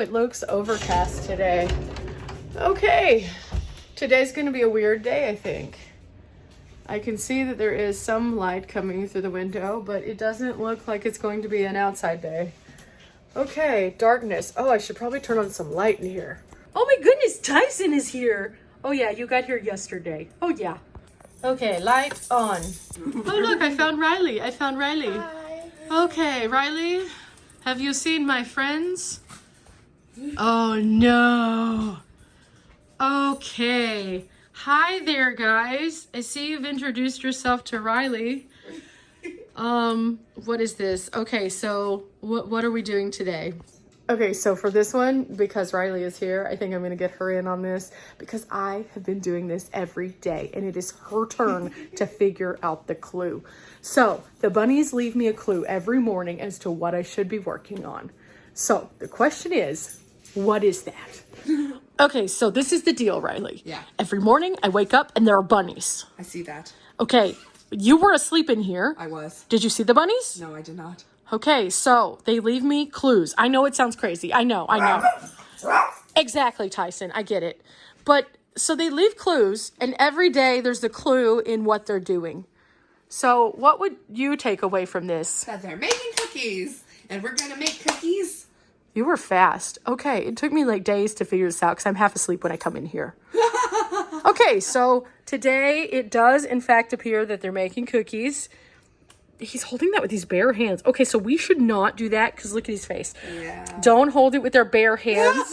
it looks overcast today. Okay, today's gonna be a weird day, I think. I can see that there is some light coming through the window, but it doesn't look like it's going to be an outside day. Okay, darkness. Oh, I should probably turn on some light in here. Oh my goodness, Tyson is here. Oh yeah, you got here yesterday. Oh yeah. Okay, light on. Oh look, I found Riley. Hi. Okay, Riley, have you seen my friends? Oh no. Okay. Hi there, guys. I see you've introduced yourself to Riley. What is this? Okay, so what are we doing today? Okay, so for this one, because Riley is here, I think I'm gonna get her in on this because I have been doing this every day and it is her turn to figure out the clue. So the bunnies leave me a clue every morning as to what I should be working on. So the question is, what is that? Okay, so this is the deal, Riley. Yeah. Every morning I wake up and there are bunnies. I see that. Okay, you were asleep in here. I was. Did you see the bunnies? No, I did not. Okay, so they leave me clues. I know it sounds crazy. I know. Exactly, Tyson. I get it. But so they leave clues, and every day there's a clue in what they're doing. So what would you take away from this? That they're making cookies, and we're gonna make cookies. You were fast. Okay, it took me like days to figure this out because I'm half asleep when I come in here. Okay, so today it does in fact appear that they're making cookies. He's holding that with his bare hands. Okay, so we should not do that because look at his face. Yeah. Don't hold it with our bare hands.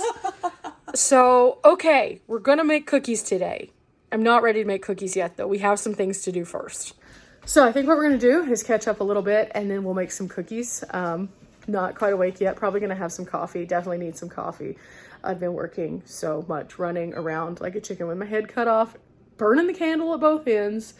So, okay, we're going to make cookies today. I'm not ready to make cookies yet, though. We have some things to do first. So I think what we're going to do is catch up a little bit, and then we'll make some cookies. Not quite awake yet. Probably going to have some coffee. Definitely need some coffee. I've been working so much, running around like a chicken with my head cut off, burning the candle at both ends,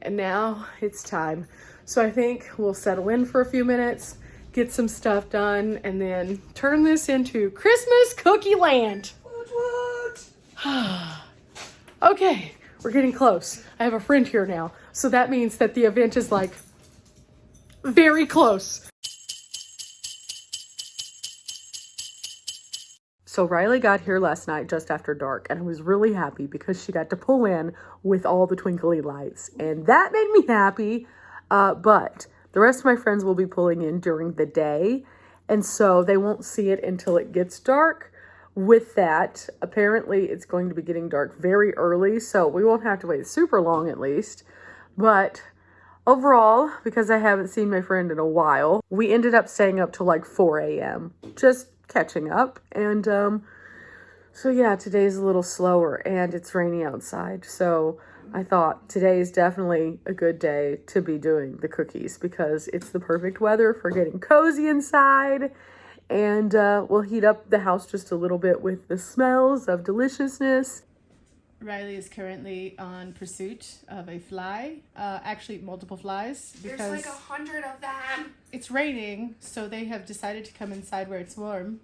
and now it's time. So I think we'll settle in for a few minutes, get some stuff done, and then turn this into Christmas cookie land. What? Okay, we're getting close. I have a friend here now. So that means that the event is like very close. So Riley got here last night just after dark, and I was really happy because she got to pull in with all the twinkly lights, and that made me happy. But the rest of my friends will be pulling in during the day, and so they won't see it until it gets dark. With that, apparently it's going to be getting dark very early, so we won't have to wait super long at least. But overall, because I haven't seen my friend in a while, we ended up staying up till like 4 a.m. just catching up. And so yeah, today's a little slower and it's rainy outside, so I thought today is definitely a good day to be doing the cookies because it's the perfect weather for getting cozy inside, and we'll heat up the house just a little bit with the smells of deliciousness. Riley is currently on pursuit of a fly, actually multiple flies, because there's like 100 of them. It's raining, so they have decided to come inside where it's warm,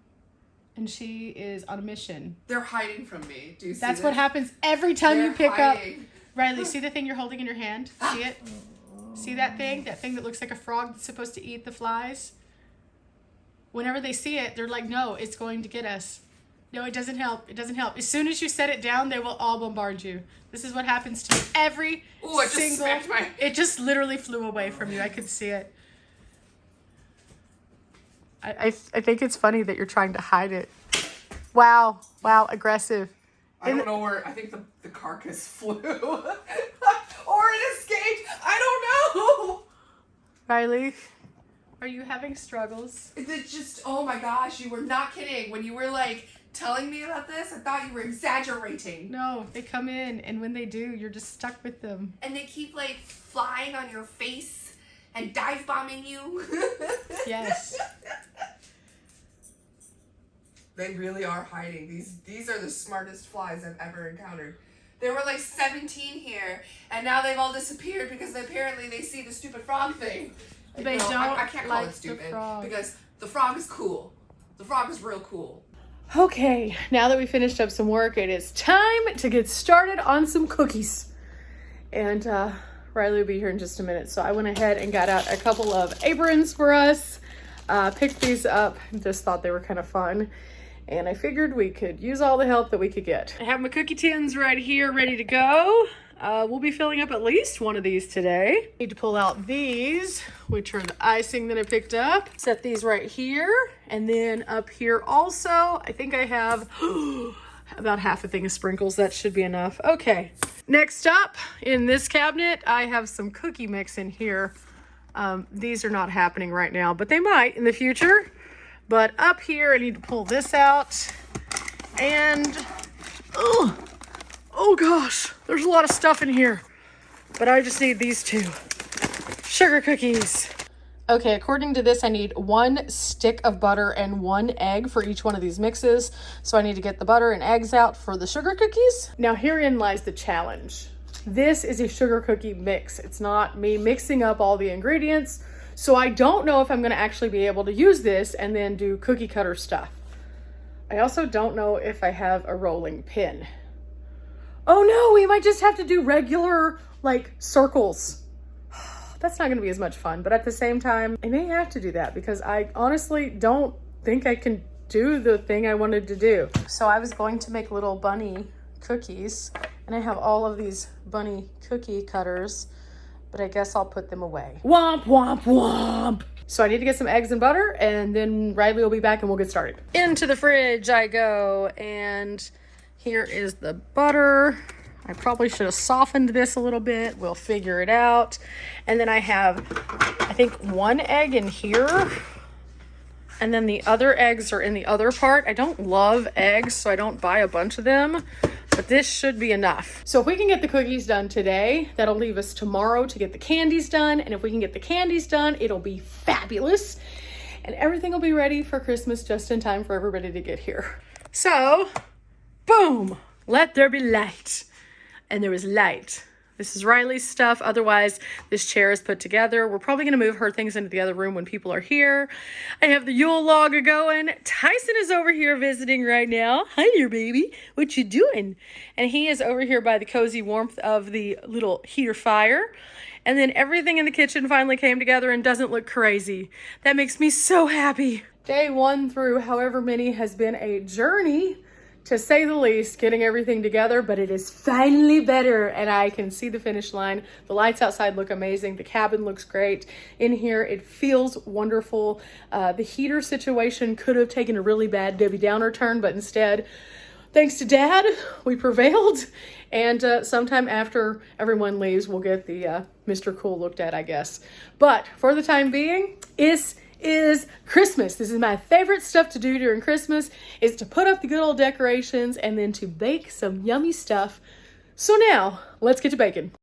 and she is on a mission. They're hiding from me. Do you see That's this? what happens every time you pick hiding. up. Riley, see the thing you're holding in your hand? See it? See that thing? That thing that looks like a frog that's supposed to eat the flies? Whenever they see it, they're like, no, it's going to get us. No, it doesn't help. It doesn't help. As soon as you set it down, they will all bombard you. This is what happens to me every single... It just literally flew away from you. I could see it. I think it's funny that you're trying to hide it. Wow. Wow, aggressive. I don't know where, I think the carcass flew. Or it escaped. I don't know. Riley, are you having struggles? It just, oh my gosh, you were not kidding. When you were like telling me about this, I thought you were exaggerating. No, they come in, and when they do, you're just stuck with them. And they keep like flying on your face and dive bombing you. Yes. They really are hiding. These are the smartest flies I've ever encountered. There were like 17 here, and now they've all disappeared because apparently they see the stupid frog thing. They No, don't I can't call like it stupid the frog. because the frog is cool. The frog is real cool. Okay, now that we finished up some work, it is time to get started on some cookies. And Riley will be here in just a minute. So I went ahead and got out a couple of aprons for us. Picked these up, just thought they were kind of fun. and I figured we could use all the help that we could get. I have my cookie tins right here ready to go. We'll be filling up at least one of these today. Need to pull out these, which are the icing that I picked up. Set these right here, and then up here also, I think I have about half a thing of sprinkles. That should be enough. Okay, next up in this cabinet, I have some cookie mix in here. These are not happening right now, but they might in the future. But up here, I need to pull this out, and oh gosh, there's a lot of stuff in here, but I just need these two sugar cookies. Okay, according to this, I need 1 stick of butter and 1 egg for each one of these mixes. So I need to get the butter and eggs out for the sugar cookies. Now herein lies the challenge. This is a sugar cookie mix. It's not me mixing up all the ingredients. So I don't know if I'm gonna actually be able to use this and then do cookie cutter stuff. I also don't know if I have a rolling pin. Oh no, we might just have to do regular, like, circles. That's not gonna be as much fun, but at the same time, I may have to do that because I honestly don't think I can do the thing I wanted to do. So I was going to make little bunny cookies, and I have all of these bunny cookie cutters, but I guess I'll put them away. Womp, womp, womp. So I need to get some eggs and butter, and then Riley will be back and we'll get started. Into the fridge I go, and here is the butter. I probably should have softened this a little bit. We'll figure it out. And then I have, I think, 1 egg in here. And then the other eggs are in the other part. I don't love eggs, so I don't buy a bunch of them. But this should be enough. So if we can get the cookies done today, that'll leave us tomorrow to get the candies done. And if we can get the candies done, it'll be fabulous. And everything will be ready for Christmas just in time for everybody to get here. So, boom, let there be light. And there was light. This is Riley's stuff. Otherwise, this chair is put together. We're probably going to move her things into the other room when people are here. I have the Yule log going. Tyson is over here visiting right now. Hi there, baby. What you doing? And he is over here by the cozy warmth of the little heater fire. And then everything in the kitchen finally came together and doesn't look crazy. That makes me so happy. Day 1 through however many has been a journey, to say the least, getting everything together, but it is finally better and I can see the finish line. The lights outside look amazing. The cabin looks great. In here, it feels wonderful. The heater situation could have taken a really bad Debbie Downer turn, but instead, thanks to Dad, we prevailed. And sometime after everyone leaves, we'll get the Mr. Cool looked at, I guess. But for the time being, is Christmas. This is my favorite stuff to do during Christmas, is to put up the good old decorations and then to bake some yummy stuff. So now, let's get to baking.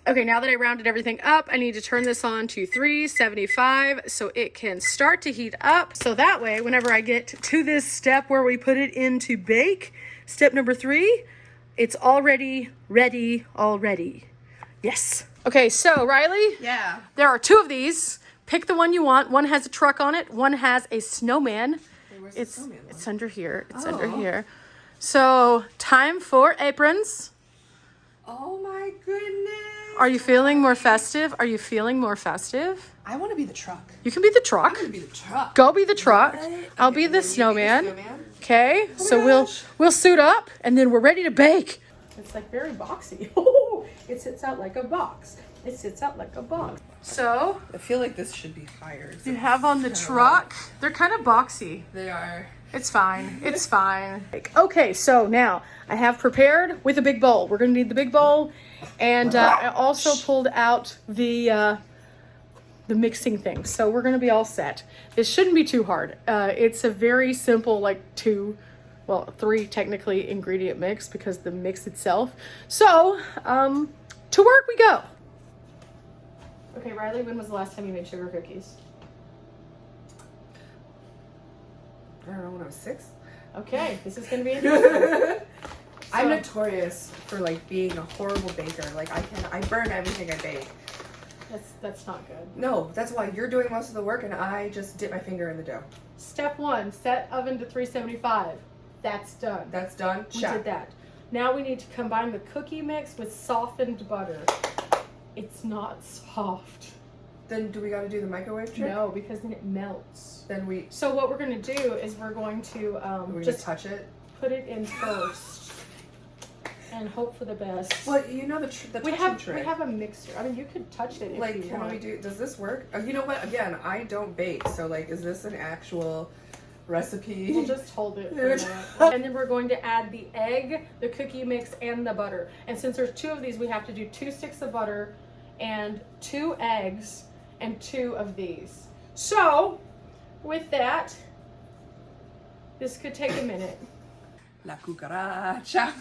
Okay, now that I rounded everything up, I need to turn this on to 375 so it can start to heat up. So that way, whenever I get to this step where we put it in to bake, step number 3, it's already ready already. Yes. Okay, so Riley, Yeah. there are 2 of these. Pick the one you want. One has a truck on it. One has a snowman. Hey, where's the snowman one? It's under here. It's under here. So time for aprons. Oh my goodness. Are you feeling more festive? Are you feeling more festive? I want to be the truck. You can be the truck. I'm going to be the truck. Go be the truck. What? I'll Okay, be the then you snowman. Okay, so we'll suit up and then we're ready to bake. It's like very boxy. It sits out like a box. It sits out like a box. So I feel like this should be higher. you have on the truck. They're kind of boxy. They are. It's fine. It's fine. Okay, so now I have prepared with a big bowl. We're gonna need the big bowl, and I also pulled out the mixing thing. So we're gonna be all set. This shouldn't be too hard. It's a very simple, like 3 technically ingredient mix because the mix itself. So to work we go. Okay, Riley, when was the last time you made sugar cookies? I don't know, when I was 6. Okay, this is gonna be interesting. I'm notorious for like being a horrible baker. Like I burn everything I bake. That's not good. No, that's why you're doing most of the work and I just dip my finger in the dough. Step 1, set oven to 375. That's done. That's done. We did that. Now we need to combine the cookie mix with softened butter. It's not soft. Then do we got to do the microwave trick? No, because then it melts. Then we. So what we're gonna do is we're going to Just touch it. put it in first and hope for the best. Well, you know the we touching trick. We have a mixer. I mean, you could touch it if like, you can want. we do? Does this work? You know what? Again, I don't bake, so like, is this an actual recipe? We'll just hold it for a minute. And then we're going to add the egg, the cookie mix, and the butter. And since there's 2 of these, we have to do 2 sticks of butter and 2 eggs and 2 of these. So, with that, this could take a minute. La cucaracha.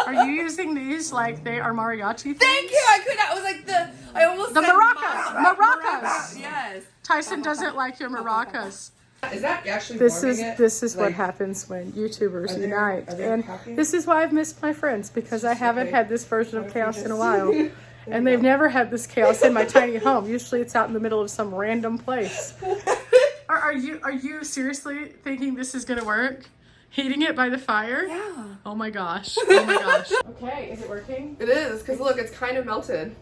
Are you using these like they are mariachi things? Thank you. I could not. I was like I almost The said maracas. maracas. Yes. Tyson doesn't like your maracas. Is that actually This warming is it? what Like, happens when YouTubers Are they- unite. are they And happy? this is why I've missed my friends, because I haven't okay. had this version What of if we chaos in a just- while. And they've never had this chaos in my tiny home. Usually it's out in the middle of some random place. Are you seriously thinking this is gonna work? Heating it by the fire? Yeah. Oh my gosh. Oh my gosh. Okay, is it working? It is, because look, it's kind of melted.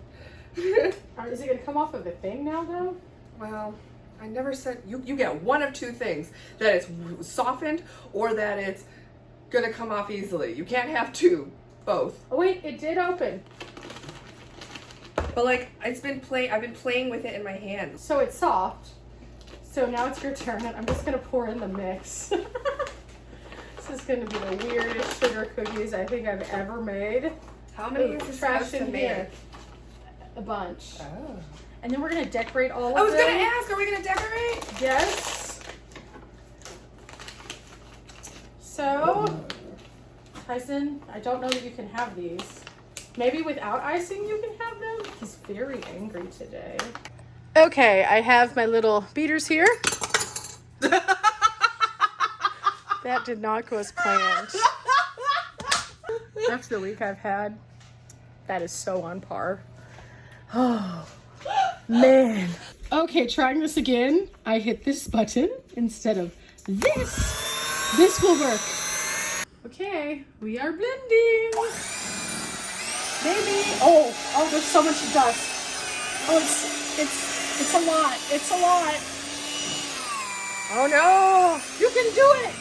Is it gonna come off of the thing now though? Well, I never said you get one of 2 things: that it's softened or that it's gonna come off easily. You can't have 2, both. Oh wait, it did open. But like I've been playing with it in my hands. So it's soft. So now it's your turn. I'm just gonna pour in the mix. This is gonna be the weirdest sugar cookies I think I've ever made. How many Ooh, is this trash supposed to in make? here. A bunch. Oh. And then we're gonna decorate all of them. I was gonna ask, are we gonna decorate? Yes. So, Tyson, I don't know that you can have these. Maybe without icing you can have them? He's very angry today. Okay, I have my little beaters here. That did not go as planned. After the week I've had, that is so on par. Oh, man. Okay, trying this again. I hit this button instead of this. This will work. Okay, we are blending. Maybe. Oh, there's so much dust. Oh, it's a lot. It's a lot. Oh no! You can do it!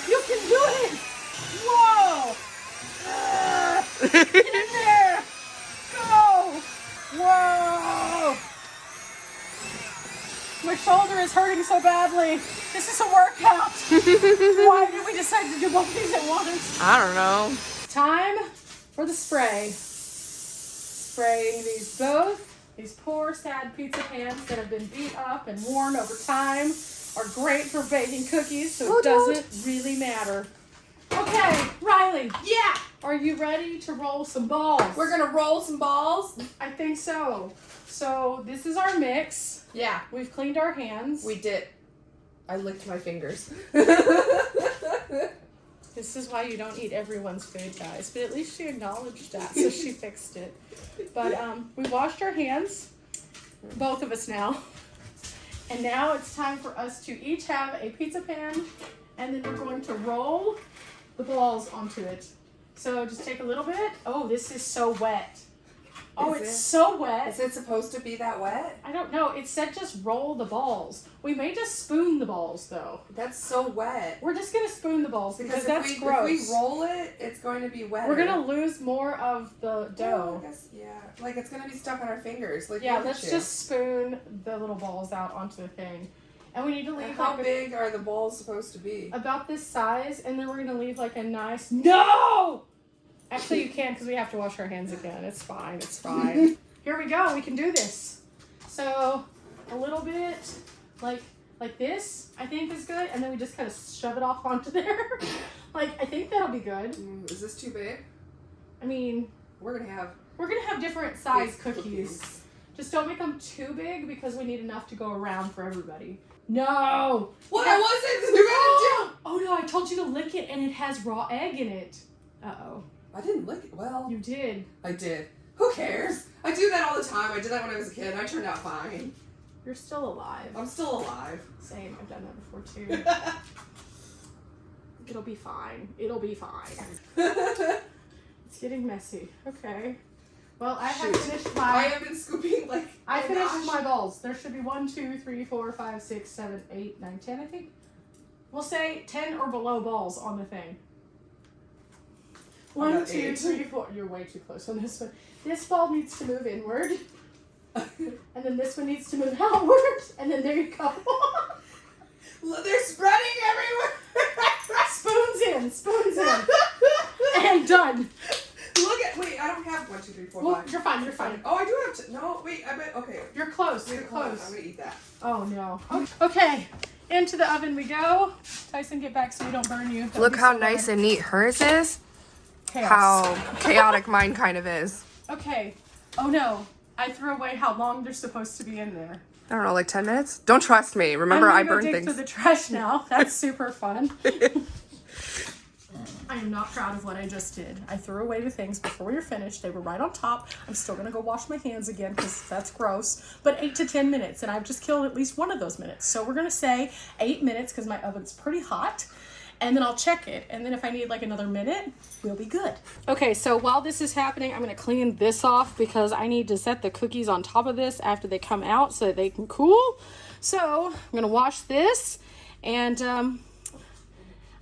You can do it! Whoa! Get in there! Go! Whoa! My shoulder is hurting so badly. This is a workout. Why did we decide to do both these at once? I don't know. Time for the spray. Spraying these both. These poor, sad pizza pans that have been beat up and worn over time are great for baking cookies, so it doesn't really matter. Okay, Riley. Yeah! Are you ready to roll some balls? We're gonna roll some balls. I think so. So this is our mix. Yeah, We've cleaned our hands. we did. I licked my fingers. This is why you don't eat everyone's food, guys. But at least she acknowledged that, so she fixed it. But we washed our hands, both of us now. And now it's time for us to each have a pizza pan, and then we're going to roll the balls onto it. So just take a little bit. Oh, this is so wet. Oh, Is it's it? so wet. Is it supposed to be that wet? I don't know. It said just roll the balls. We may just spoon the balls, though. That's so wet. We're just going to spoon the balls because Because that's gross. if we roll it, it's going to be wet. We're going to lose more of the Oh, dough. I guess, yeah. Like, it's going to be stuck on our fingers. Like, Yeah, look at let's you. just spoon the little balls out onto the thing. And we need to And leave how like big are the balls supposed to be? about this size, and then we're going to leave like a nice... No! Actually, you can't because we have to wash our hands again. It's fine. It's fine. Here we go. We can do this. So a little bit like this, I think is good. And then we just kind of shove it off onto there. Like, I think that'll be good. Is this too big? I mean, We're going to have different size big cookies. Just don't make them too big because we need enough to go around for everybody. No! What? I wasn't. You're going to do. Oh no, I told you to lick it and it has raw egg in it. Uh-oh. I didn't lick it. Well, You did. I did. Who cares? I do that all the time. I did that when I was a kid. I turned out fine. You're still alive. I'm still alive. Same, I've done that before too. It'll be fine. It'll be fine. It's getting messy. Okay. Well, I have finished I my... have been scooping like... I oh finished gosh. my balls. There should be 1, 2, 3, 4, 5, 6, 7, 8, 9, 10, I think. We'll say 10 or below balls on the thing. 1, 2, 3, 4. You're way too close on this one. This ball needs to move inward. And then this one needs to move outward. And then there you go. They're spreading everywhere. Spoons in. And done. Look at, wait, I don't have 1, 2, 3, 4, Well, 5. you're fine. Oh, I do have to, no, wait, I bet, okay. You're close. Wait, You're hold on, close. I'm gonna eat that. Oh, no. Okay. Into the oven we go. Tyson, get back so we don't burn you. Don't Look be how so nice bad. and neat hers is. Chaos. How chaotic mine kind of is. Okay. Oh, no. I threw away how long they're supposed to be in there. I don't know, like 10 minutes? Don't trust me. Remember, I I'm gonna burn go dig things. through the trash now. That's super fun. I am not proud of what I just did. I threw away the things before we were finished. They were right on top. I'm still gonna go wash my hands again because that's gross. But 8 to 10 minutes, and I've just killed at least one of those minutes. So we're gonna say 8 minutes because my oven's pretty hot. And then I'll check it. And then if I need like another minute, we'll be good. Okay, so while this is happening, I'm gonna clean this off because I need to set the cookies on top of this after they come out so that they can cool. So I'm gonna wash this, and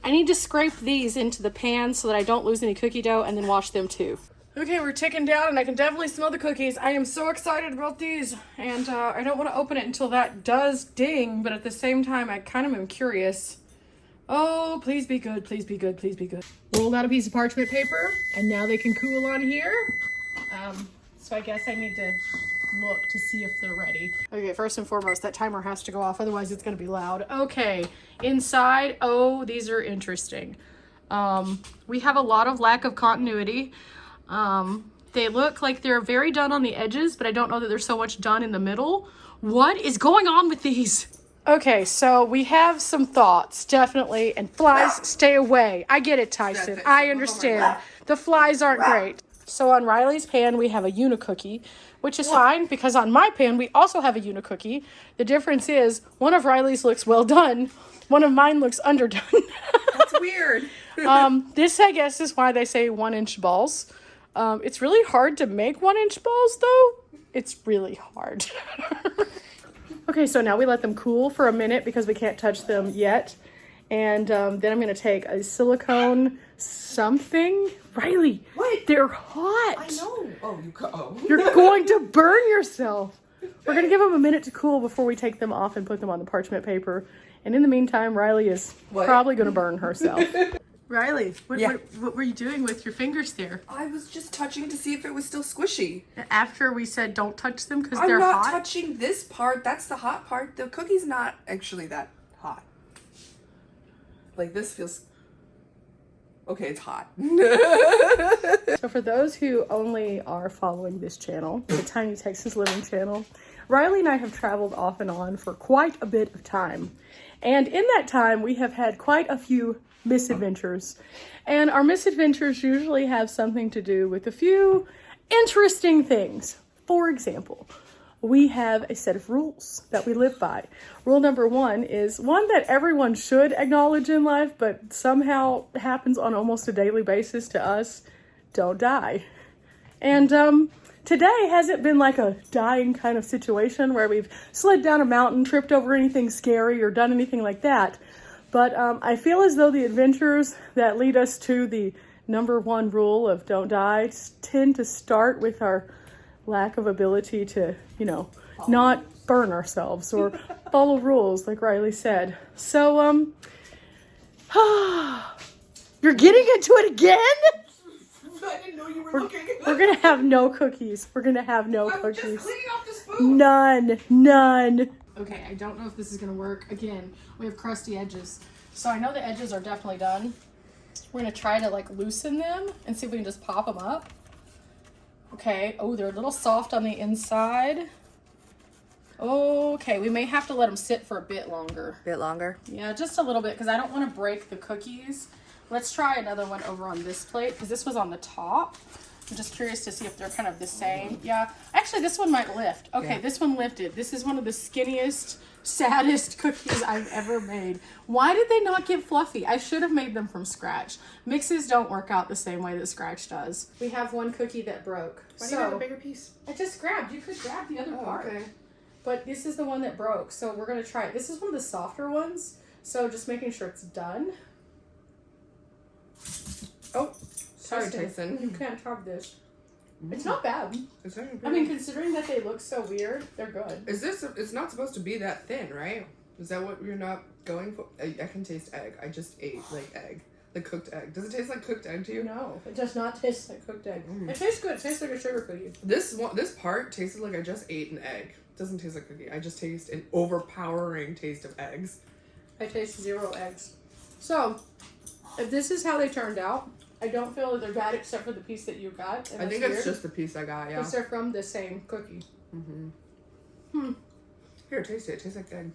I need to scrape these into the pan so that I don't lose any cookie dough, and then wash them too. Okay, we're ticking down and I can definitely smell the cookies. I am so excited about these, and I don't want to open it until that does ding, but at the same time I kind of am curious. Oh, please be good, please be good, please be good. Rolled out a piece of parchment paper, and now they can cool on here. So I guess I need to look to see if they're ready. Okay, first and foremost, that timer has to go off, otherwise it's gonna be loud. Okay, inside, oh, these are interesting. We have a lot of lack of continuity. They look like they're very done on the edges, but I don't know that there's so much done in the middle. What is going on with these? Okay, so we have some thoughts, definitely, and flies, stay away. I get it, Tyson. I understand. The flies aren't great. So on Riley's pan, we have a unicookie, which is fine because on my pan, we also have a unicookie. The difference is one of Riley's looks well done. One of mine looks underdone. That's weird. This, I guess, is why they say 1-inch balls. It's really hard to make 1-inch balls, though. It's really hard. Okay, so now we let them cool for a minute because we can't touch them yet. And then I'm going to take a silicone something. Riley, What? They're hot. I know. Oh, you go. Oh. You're going to burn yourself. We're going to give them a minute to cool before we take them off and put them on the parchment paper. And in the meantime, Riley is probably going to burn herself. Riley, what were you doing with your fingers there? I was just touching to see if it was still squishy. After we said don't touch them because I'm they're not hot? touching this part. That's the hot part. The cookie's not actually that hot. Like, this feels... Okay, it's hot. So for those who only are following this channel, the Tiny Texas Living channel, Riley and I have traveled off and on for quite a bit of time. And in that time, we have had quite a few misadventures. And our misadventures usually have something to do with a few interesting things. For example, we have a set of rules that we live by. Rule number 1 is one that everyone should acknowledge in life, but somehow happens on almost a daily basis to us: don't die. And today hasn't been like a dying kind of situation where we've slid down a mountain, tripped over anything scary, or done anything like that. But I feel as though the adventures that lead us to the number 1 rule of don't die tend to start with our lack of ability to, not burn ourselves or follow rules, like Riley said. So, you're getting into it again? I didn't know you were looking. We're gonna have no cookies. We're gonna have no I'm cookies. just cleaning off the spoon. None. Okay, I don't know if this is gonna work. Again, we have crusty edges. So I know the edges are definitely done. We're gonna try to loosen them and see if we can just pop them up. Okay, oh, they're a little soft on the inside. Okay, we may have to let them sit for a bit longer. Bit longer? Yeah, just a little bit, because I don't want to break the cookies. Let's try another one over on this plate, because this was on the top. I'm just curious to see if they're kind of the same. Yeah, actually this one might lift. Okay, Yeah. this one lifted. This is one of the skinniest, saddest cookies I've ever made. Why did they not get fluffy? I should have made them from scratch. Mixes don't work out the same way that scratch does. We have one cookie that broke. Why do you have a bigger piece? I just grabbed. You could grab the other part. Okay. But this is the one that broke, so we're gonna try it. This is one of the softer ones, so just making sure it's done. Oh, Sorry, Tyson. you can't have this. It's not bad. It's not I mean, considering that they look so weird, they're good. is this? It's not supposed to be that thin, right? Is that what you're not going for? I can taste egg. I just ate like egg, like cooked egg. Does it taste like cooked egg to you? No, it does not taste like cooked egg. It tastes good. It tastes like a sugar cookie. This part tasted like I just ate an egg. It doesn't taste like cookie. I just taste an overpowering taste of eggs. I taste 0 eggs. So, if this is how they turned out, I don't feel that they're bad except for the piece that you got. I think it's just the piece I got. Yeah. Because they're from the same cookie. Here, taste it. It tastes like egg.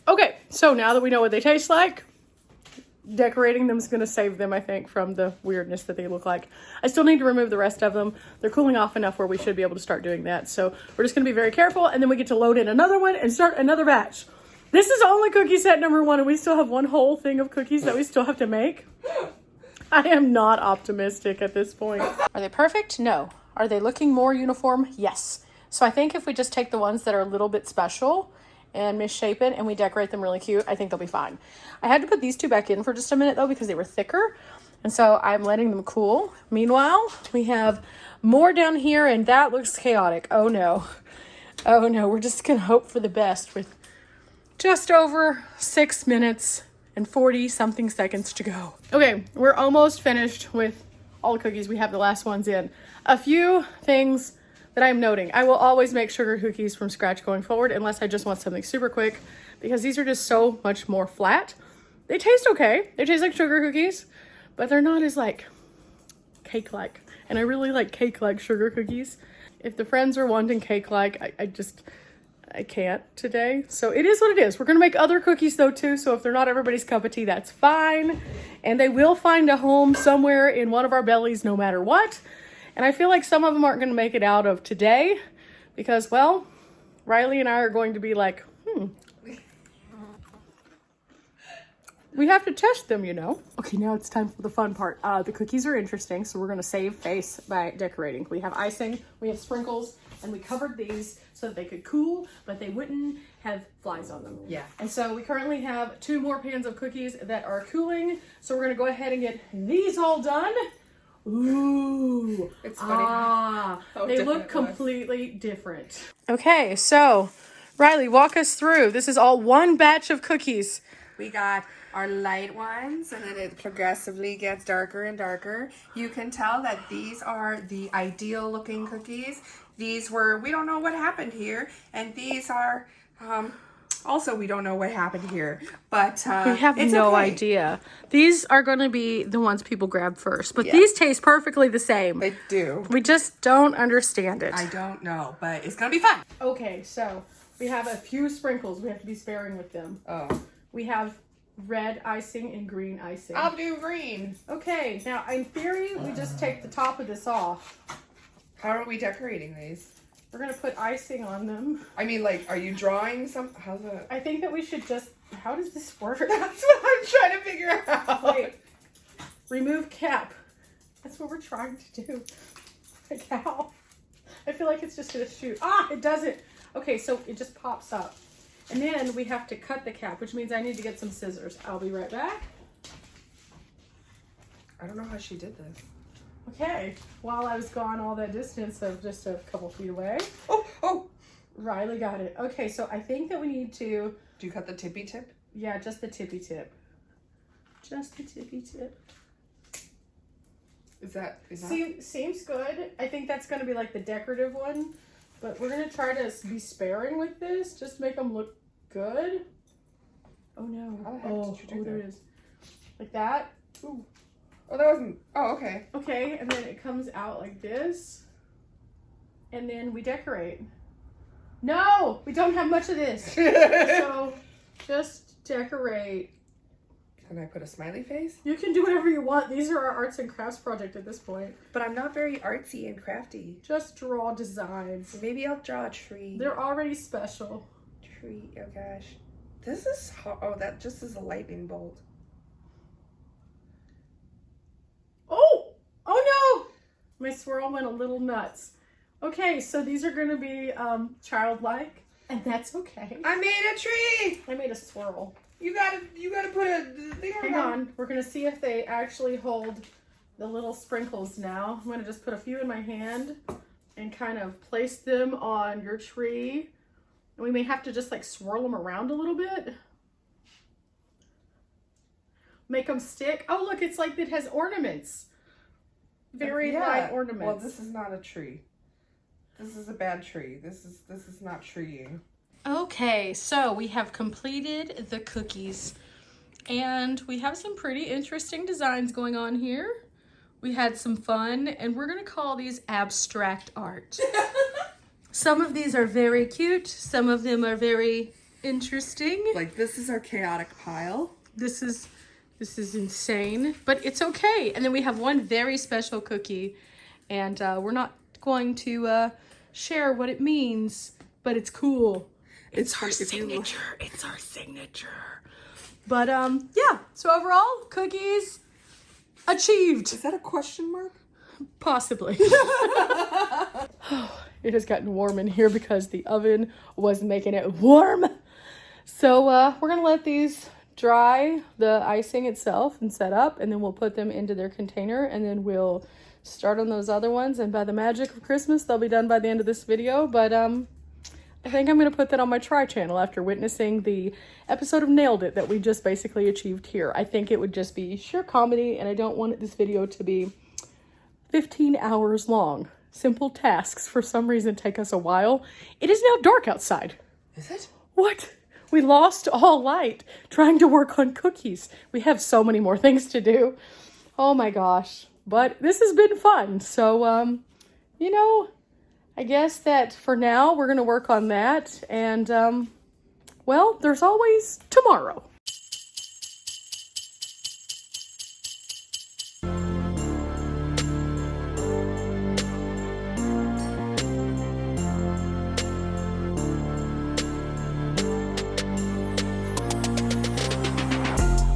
Okay, so now that we know what they taste like, decorating them is going to save them, I think, from the weirdness that they look like. I still need to remove the rest of them. They're cooling off enough where we should be able to start doing that. So we're just going to be very careful, and then we get to load in another one and start another batch. This is only cookie set number 1, and we still have one whole thing of cookies that we still have to make. I am not optimistic at this point. Are they perfect? No. Are they looking more uniform? Yes. So I think if we just take the ones that are a little bit special and misshapen and we decorate them really cute, I think they'll be fine. I had to put these 2 back in for just a minute though because they were thicker. And so I'm letting them cool. Meanwhile, we have more down here and that looks chaotic. Oh no. Oh no, we're just gonna hope for the best with just over 6 minutes and 40 something seconds to go. Okay, we're almost finished with all the cookies. We have the last ones in. A few things that I'm noting. I will always make sugar cookies from scratch going forward unless I just want something super quick because these are just so much more flat. They taste okay. They taste like sugar cookies, but they're not as like cake-like. And I really like cake-like sugar cookies. If the friends are wanting cake-like, I can't today. So it is what it is. We're going to make other cookies though too. So if they're not everybody's cup of tea, that's fine. And they will find a home somewhere in one of our bellies no matter what. And I feel like some of them aren't going to make it out of today because, well, Riley and I are going to be like, we have to test them, you know. Okay, now it's time for the fun part. The cookies are interesting, so we're going to save face by decorating. We have icing, we have sprinkles, and we covered these so that they could cool, but they wouldn't have flies on them. Yeah. And so we currently have 2 more pans of cookies that are cooling. So we're going to go ahead and get these all done. Ooh. It's funny how They different look it was. completely different. Okay, so Riley, walk us through. This is all one batch of cookies. We got our light ones, and then it progressively gets darker and darker. You can tell that these are the ideal looking cookies. These were, we don't know what happened here, and these are, also we don't know what happened here, but We have it's no okay. idea. These are going to be the ones people grab first, but Yeah. these taste perfectly the same. They do. We just don't understand it. I don't know, but it's gonna be fun. Okay, so we have a few sprinkles. We have to be sparing with them. Oh, We have red icing and green icing. I'll do green. Okay, now in theory, we just take the top of this off. How are we decorating these? We're going to put icing on them. I mean, like, are you drawing some? How's that? I think that we should just, how does this work? That's what I'm trying to figure out. Wait, remove cap. That's what we're trying to do. Like how? I feel like it's just going to shoot. Ah, it doesn't. Okay, so it just pops up. And then we have to cut the cap, which means I need to get some scissors. I'll be right back. I don't know how she did this. Okay, while I was gone all that distance of just a couple feet away, Oh! Riley got it. Okay, so I think that we need to, Do you cut the tippy tip? yeah, just the tippy tip. Just the tippy tip. Is that? Seems good. I think that's going to be like the decorative one, but we're going to try to be sparing with this, just make them look good. Oh no. How the heck Oh, did you do there that? it is. Like that. Ooh. Oh, that wasn't. Oh, okay. Okay, and then it comes out like this. And then we decorate. No! We don't have much of this. So just decorate. Can I put a smiley face? You can do whatever you want. These are our arts and crafts project at this point. But I'm not very artsy and crafty. Just draw designs. Maybe I'll draw a tree. They're already special. Tree. Oh gosh. This is oh, that just is a lightning bolt. Oh! Oh no! My swirl went a little nuts. Okay, so these are gonna be childlike, and that's okay. I made a tree! I made a swirl. You gotta put a thing Hang on, we're gonna see if they actually hold the little sprinkles now. I'm gonna just put a few in my hand and kind of place them on your tree. And we may have to just like swirl them around a little bit. Make them stick. Oh, look, it's like it has ornaments. Very light ornaments. Well, this is not a tree. This is a bad tree. This is not treeing. Okay, so we have completed the cookies and we have some pretty interesting designs going on here. We had some fun and we're gonna call these abstract art. Some of these are very cute. Some of them are very interesting. Like this is our chaotic pile. This is insane, but it's okay. And then we have one very special cookie and we're not going to share what it means, but it's cool. It's our signature. It's our signature. But yeah, so overall, cookies achieved. Is that a question mark? Possibly. It has gotten warm in here because the oven was making it warm. So we're gonna let these dry, the icing itself, and set up, and then we'll put them into their container, and then we'll start on those other ones, and by the magic of Christmas, they'll be done by the end of this video. But I think I'm going to put that on my Try channel after witnessing the episode of Nailed It that we just basically achieved here. I think it would just be sheer comedy, and I don't want this video to be 15 hours long. Simple tasks, for some reason, take us a while. It is now dark outside. Is it? What? We lost all light trying to work on cookies. We have so many more things to do. Oh my gosh. But this has been fun. So, you know, I guess that for now we're going to work on that. And, well, there's always tomorrow.